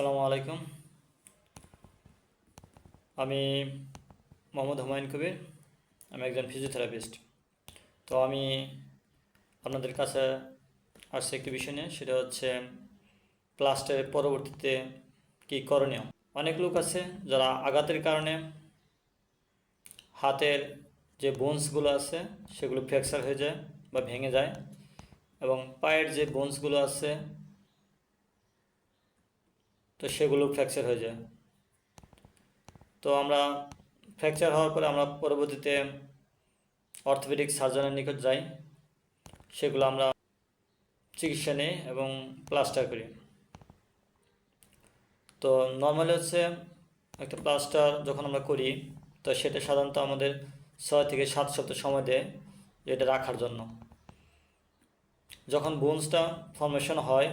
আসসালামু আলাইকুম। আমি মোহাম্মদ হুমায়ুন কবির। আমি একজন ফিজিওথেরাপিস্ট। তো আমি আপনাদের কাছে আসছে একটি বিষয় নিয়ে, সেটা হচ্ছে প্লাস্টারের পরবর্তীতে কী করণীয়। অনেক লোক আছে যারা আঘাতের কারণে হাতের যে বোনসগুলো আছে সেগুলো ফ্র্যাকচার হয়ে যায় বা ভেঙে যায়, এবং পায়ের যে বোনসগুলো আছে তো সেগুলো ফ্র্যাকচার হয়ে যায়। তো আমরা ফ্র্যাকচার হওয়ার পরে আমরা পরবর্তীতে অর্থোপেডিক সার্জনের নিকট যাই, সেগুলো আমরা চিকিৎসা নিই এবং প্লাস্টার করি। তো নর্মালি হচ্ছে একটা প্লাস্টার যখন আমরা করি, তো সেটা সাধারণত আমাদের 6 থেকে 7 সপ্তাহ সময় দেয় এটা রাখার জন্য। যখন বোনসটা ফর্মেশন হয়,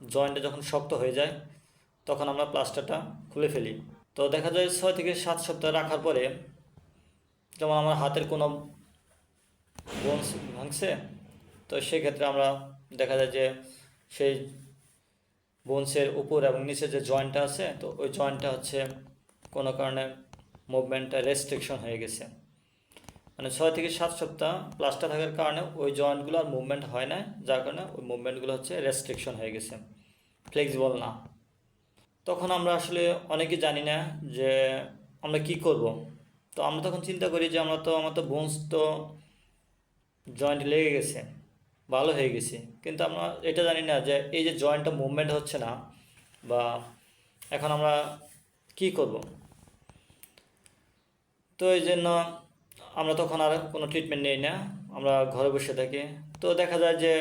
জয়েন্টে যখন শক্ত হয়ে যায়, তখন আমরা প্লাস্টারটা খুলে ফেলি। তো দেখা যায় 6 থেকে 7 সপ্তাহ রাখার পরে, যেমন আমার হাতের কোনো বোনস ভাঙছে, তো সেক্ষেত্রে আমরা দেখা যায় যে সেই বোনসের উপর এবং নিচে যে জয়েন্টটা আছে, তো ওই জয়েন্টটা হচ্ছে কোনো কারণে মুভমেন্টটা রেস্ট্রিকশন হয়ে গেছে। মানে 6 থেকে 7 সপ্তাহ প্লাস্টার থাকার কারণে ওই জয়েন্টগুলো আর মুভমেন্ট হয় না, যার কারণে ওই মুভমেন্টগুলো হচ্ছে রেস্ট্রিকশন হয়ে গেছে, ফ্লেক্সিবল না। তখন আমরা আসলে অনেকে জানি না যে আমরা কি করব। তো আমরা তখন চিন্তা করি যে আমার তো বোনস তো জয়েন্ট লেগে গেছে, ভালো হয়ে গেছে, কিন্তু আমরা এটা জানি না যে এই যে জয়েন্টটা মুভমেন্ট হচ্ছে না, বা এখন আমরা কি করব। তো এই জন্য আমরা তখন আর কোনো ট্রিটমেন্ট নিই না, আমরা ঘরে বসে থাকি। তো দেখা যায় যে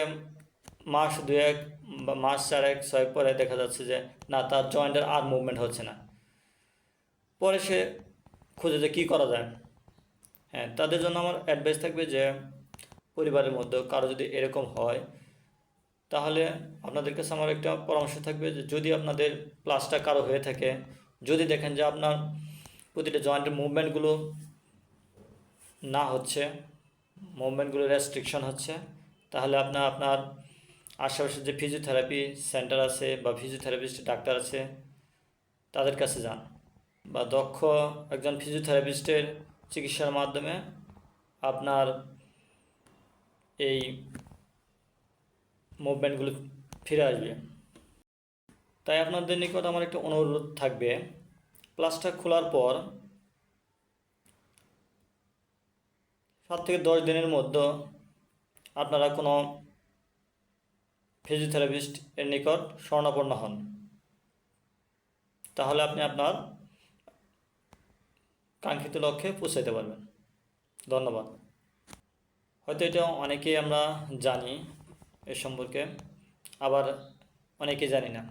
মাস 2-1 বা মাস 4-6 পরে দেখা যাচ্ছে যে না, তার জয়েন্টের আর মুভমেন্ট হচ্ছে না। পরে সে খুঁজে যে কী করা যায়। হ্যাঁ, তাদের জন্য আমার অ্যাডভাইস থাকবে যে পরিবারের মধ্যে কারো যদি এরকম হয়, তাহলে আপনাদের কাছে আমার একটা পরামর্শ থাকবে যে যদি আপনাদের প্লাসটা কারো হয়ে থাকে, যদি দেখেন যে আপনার প্রতিটা জয়েন্টের মুভমেন্টগুলো না হচ্ছে, মুভমেন্টগুলো রেস্ট্রিকশন হচ্ছে, তাহলে আপনার আশেপাশে যে ফিজিওথেরাপি সেন্টার আছে বা ফিজিওথেরাপিস্ট ডাক্তার আছে তাদের কাছে যান, বা দক্ষ একজন ফিজিওথেরাপিস্টের চিকিৎসার মাধ্যমে আপনার এই মুভমেন্টগুলো ফিরে আসবে। তাই আপনাদের নিকট আমার একটা অনুরোধ থাকবে, প্লাস্টার খোলার পর 7 থেকে 10 দিনের মধ্যে আপনারা কোনো ফিজিওথেরাপিস্ট এর নিকট শরণাপন্ন হন, তাহলে আপনি আপনার কাঙ্ক্ষিত লক্ষ্যে পৌঁছাতে পারবেন। ধন্যবাদ। হয়তো এটা অনেকেই আমরা জানি এ সম্পর্কে, আবার অনেকেই জানি না।